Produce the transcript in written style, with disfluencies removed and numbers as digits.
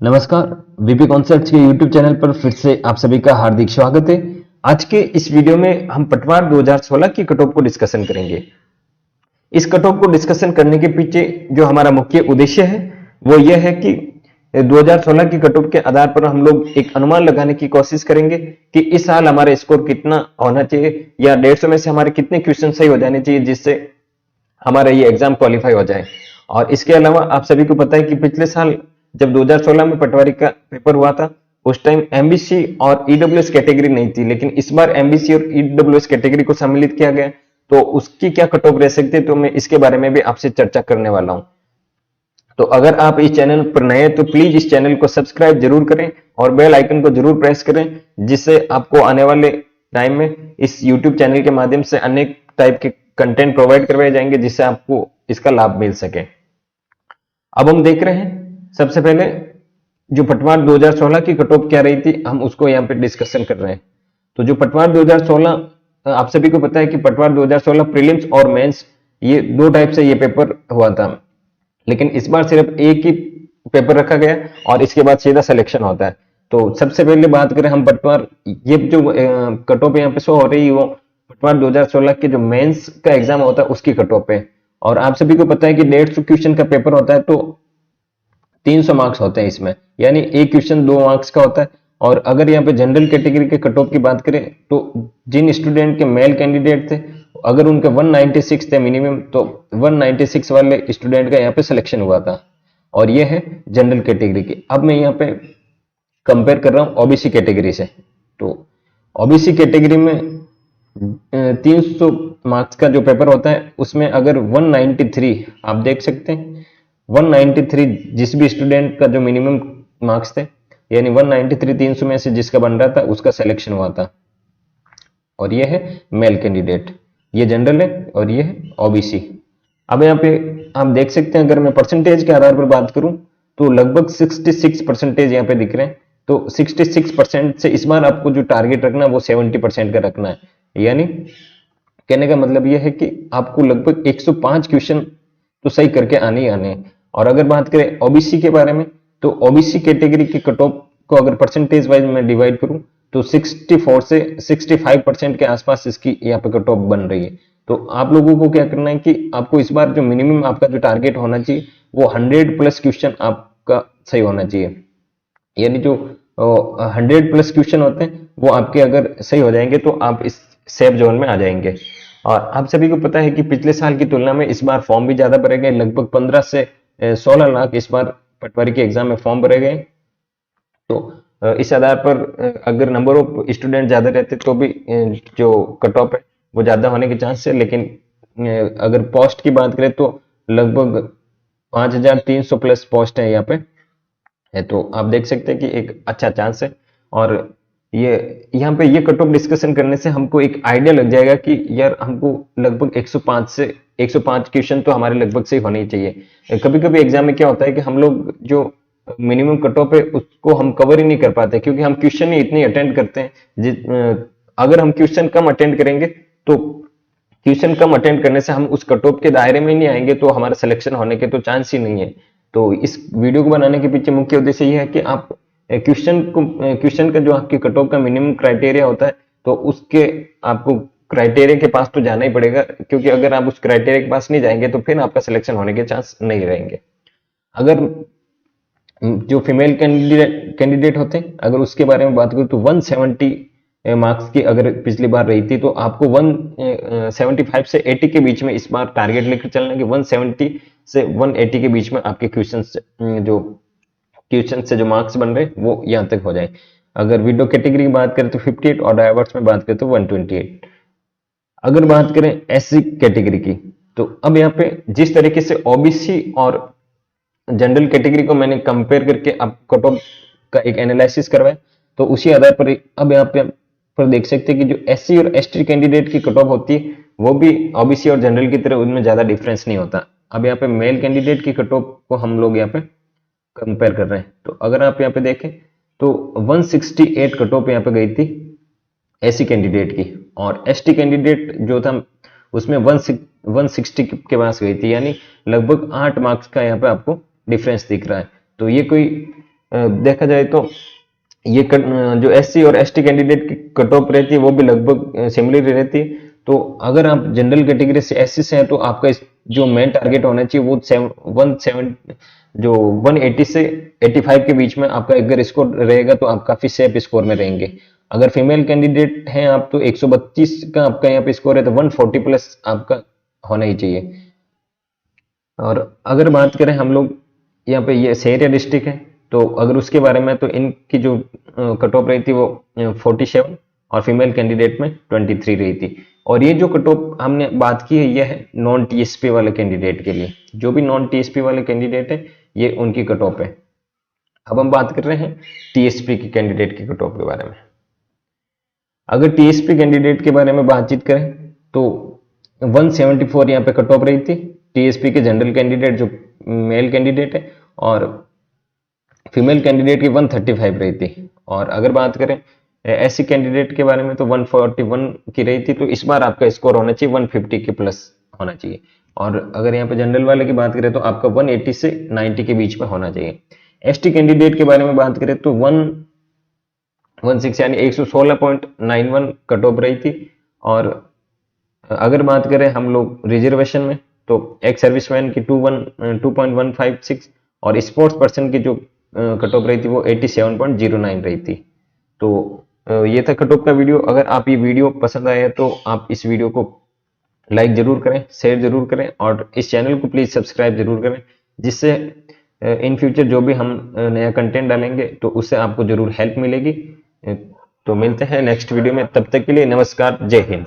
नमस्कार। VP concepts के YouTube channel पर फिर से आप सभी का हार्दिक स्वागत है। आज के इस वीडियो में हम पटवार 2016 की कट ऑफ को डिस्कशन करेंगे। इस कट ऑफ को डिस्कशन करने के पीछे जो हमारा मुख्य उद्देश्य है वो यह है कि 2016 की कट ऑफ के आधार पर हम लोग एक अनुमान लगाने की कोशिश करेंगे कि इस साल हमारा स्कोर कितना होना चाहिए या 150 में से हमारे कितने क्वेश्चन सही हो जाने चाहिए जिससे हमारा ये एग्जाम क्वालिफाई हो जाए। और इसके अलावा आप सभी को पता है कि पिछले साल जब 2016 में पटवारी का पेपर हुआ था उस टाइम एमबीसी और ईडब्ल्यूएस कैटेगरी नहीं थी, लेकिन इस बार एमबीसी और ईडब्ल्यूएस कैटेगरी को सम्मिलित किया गया, तो उसकी क्या कट ऑफ रह सकती है, तो मैं इसके बारे में भी आपसे चर्चा करने वाला हूं। तो अगर आप इस चैनल पर नए हैं तो प्लीज इस चैनल को सब्सक्राइब जरूर करें और बेल आइकन को जरूर प्रेस करें, जिससे आपको आने वाले टाइम में इस यूट्यूब चैनल के माध्यम से अनेक टाइप के कंटेंट प्रोवाइड करवाए जाएंगे जिससे आपको इसका लाभ मिल सके। अब हम देख रहे हैं सबसे पहले जो पटवार 2016 की कट ऑफ क्या रही थी, हम उसको यहाँ पे डिस्कशन कर रहे हैं। तो जो पटवार 2016 आप सभी को पता है कि पटवार 2016 प्रीलिम्स और मेंस ये दो टाइप से ये पेपर हुआ था, लेकिन इस बार सिर्फ एक ही पेपर रखा गया और इसके बाद सीधा सिलेक्शन होता है। तो सबसे पहले बात करें हम पटवार, ये जो कट ऑफ यहाँ पे शो हो रही है वो पटवार 2016 के जो मेंस का एग्जाम होता है उसकी कट ऑफ है। और आप सभी को पता है कि 150 क्वेश्चन का पेपर होता है, तो 300 मार्क्स होते हैं इसमें, यानी एक क्वेश्चन 2 मार्क्स का होता है। और अगर यहाँ पे जनरल कैटेगरी के कट ऑफ की बात करें तो जिन स्टूडेंट के मेल कैंडिडेट थे अगर उनके 196 थे मिनिमम, तो 196 वाले स्टूडेंट का यहाँ पे सिलेक्शन हुआ था। और ये है जनरल कैटेगरी की। अब मैं यहाँ पे कंपेयर कर रहा हूँ ओबीसी कैटेगरी से। तो ओबीसी कैटेगरी में 300 मार्क्स का जो पेपर होता है उसमें अगर 193 आप देख सकते हैं, 193 जिस भी स्टूडेंट का जो मिनिमम मार्क्स थे, यानी 193 300 में से जिसका बन रहा था उसका सिलेक्शन हुआ था। और ये है मेल कैंडिडेट, ये जनरल है और ये है ओबीसी। अब यहाँ पे आप देख सकते हैं, अगर मैं परसेंटेज के आधार पर बात करूं तो लगभग 66% यहाँ पे दिख रहे हैं। तो 66% से इस बार आपको जो टारगेट रखना है वो 70% का रखना है। यानी कहने का मतलब यह है कि आपको लगभग 105 क्वेश्चन तो सही करके आने ही आने हैं। और अगर बात करें ओबीसी के बारे में, तो ओबीसी कैटेगरी के कट ऑफ को अगर परसेंटेज वाइज में डिवाइड करूं तो 64 से 65% के आसपास इसकी यहाँ पे कट ऑफ बन रही है। तो आप लोगों को क्या करना है कि आपको इस बार जो मिनिमम आपका जो टारगेट होना चाहिए वो 100 प्लस क्वेश्चन आपका सही होना चाहिए। यानी जो 100 प्लस क्वेश्चन होते हैं वो आपके अगर सही हो जाएंगे तो आप इस सेफ जोन में आ जाएंगे। और आप सभी को पता है कि पिछले साल की तुलना में इस बार फॉर्म भी ज्यादा भरे गए, लगभग 15 से 16 लाख इस बार पटवारी के एग्जाम में फॉर्म भरे गए। तो इस आधार पर अगर नंबर ऑफ स्टूडेंट ज्यादा रहते तो भी जो कट ऑफ है वो ज्यादा होने के चांस है। लेकिन अगर पोस्ट की बात करें तो लगभग 5300 प्लस पोस्ट है यहाँ पे, तो आप देख सकते हैं कि एक अच्छा चांस है। और ये यहाँ पे ये कट ऑफ डिस्कशन करने से हमको एक आइडिया लग जाएगा कि यार हमको लगभग 105 से 105 क्वेश्चन तो हमारे लगभग से होने ही चाहिए। कभी कभी एग्जाम में क्या होता है कि हम लोग जो मिनिमम कट ऑफ है उसको हम कवर ही नहीं कर पाते क्योंकि हम क्वेश्चन ही इतनी अटेंड करते हैं। अगर हम क्वेश्चन कम अटेंड करेंगे तो क्वेश्चन कम अटेंड करने से हम उस कट ऑफ के दायरे में नहीं आएंगे, तो हमारा सिलेक्शन होने के तो चांस ही नहीं है। तो इस वीडियो को बनाने के पीछे मुख्य उद्देश्य ये है कि आप क्वेश्चन का जो आपके कट ऑफ का मिनिमम क्राइटेरिया होता है तो उसके आपको क्राइटेरिया के पास तो जाना ही पड़ेगा, क्योंकि अगर आप उस क्राइटेरिया के पास नहीं जाएंगे तो फिर आपका सिलेक्शन होने के चांस नहीं रहेंगे। अगर जो फीमेल कैंडिडेट होते हैं अगर उसके बारे में बात करूं तो 170 मार्क्स की अगर पिछली बार रही थी तो आपको 175 से 80 के बीच में इस बार टारगेट लेकर चलना कि 170 से 180 के बीच में आपके क्वेश्चन से जो मार्क्स बन रहे वो यहाँ तक हो जाए। अगर विडो कैटेगरी की बात करें तो 58 और डाइवर्स में बात करें तो 128। अगर बात करें एससी कैटेगरी की, तो अब यहाँ पे जिस तरीके से ओबीसी और जनरल कैटेगरी को मैंने कंपेयर करके अब कट ऑफ का एक एनालिसिस करवाया, तो उसी आधार पर अब यहाँ पर देख सकते हैं कि जो एससी और एसटी कैंडिडेट की कट ऑफ होती है वो भी ओबीसी और जनरल की तरह उनमें ज्यादा डिफरेंस नहीं होता। अब यहाँ पे मेल कैंडिडेट की कट ऑफ को हम लोग यहाँ पे कंपेयर कर रहे हैं, तो अगर आप यहाँ पे देखें तो 168 कट ऑफ यहाँ पे गई थी एससी कैंडिडेट की, और एसटी कैंडिडेट जो था उसमें 160 के पास गई थी, यानी लगभग 8 मार्क्स का यहाँ पे आपको डिफरेंस दिख रहा है। तो ये कोई देखा जाए तो ये जो एससी और एसटी कैंडिडेट की कट ऑफ रहती है वो भी लगभग सिमिलर रहती है। तो अगर आप जनरल कैटेगरी से एससी से हैं तो आपका जो मेन टारगेट होना चाहिए वो 180 से 85 के बीच में आपका अगर स्कोर रहेगा तो आप काफी सेफ स्कोर में रहेंगे। अगर फीमेल कैंडिडेट हैं आप तो 132 का आपका यहाँ पे स्कोर है तो 140 प्लस आपका होना ही चाहिए। और अगर बात करें हम लोग यहाँ पे ये शहरिया डिस्ट्रिक्ट है तो अगर उसके बारे में तो इनकी जो कट ऑफ रही थी वो 47 और फीमेल कैंडिडेट में 23 रही थी। और ये जो कट ऑफ हमने बात की है यह है नॉन टीएसपी वाले कैंडिडेट के लिए। जो भी नॉन टीएसपी वाले कैंडिडेट है ये उनकी कट ऑफ है। अब हम बात कर रहे हैं टीएसपी की कैंडिडेट की कट ऑफ के बारे में। अगर टीएसपी कैंडिडेट के बारे में बातचीत करें तो 174 यहाँ पे कट ऑफ रही थी टीएसपी के जनरल कैंडिडेट जो मेल कैंडिडेट है, और फीमेल कैंडिडेट की 135 रही थी। और अगर बात करें एससी कैंडिडेट के बारे में तो 141 की रही थी। तो इस बार आपका स्कोर होना चाहिए 150 के प्लस होना चाहिए। और अगर यहाँ पे जनरल वाले की बात करें तो आपका 180 से 90 के बीच में होना चाहिए। एसटी कैंडिडेट के बारे में बात करें तो 116 यानी 116.91 कट ऑफ रही थी। और अगर बात करें हम लोग रिजर्वेशन में तो एक्स सर्विसमैन की 2.156 और स्पोर्ट्स पर्सन की जो कट ऑफ रही थी वो 87.09 रही थी। तो ये था कट ऑफ का वीडियो। अगर आप ये वीडियो पसंद आया तो आप इस वीडियो को लाइक जरूर करें, शेयर जरूर करें और इस चैनल को प्लीज सब्सक्राइब जरूर करें, जिससे इन फ्यूचर जो भी हम नया कंटेंट डालेंगे तो उससे आपको जरूर हेल्प मिलेगी। तो मिलते हैं नेक्स्ट वीडियो में, तब तक के लिए नमस्कार, जय हिंद।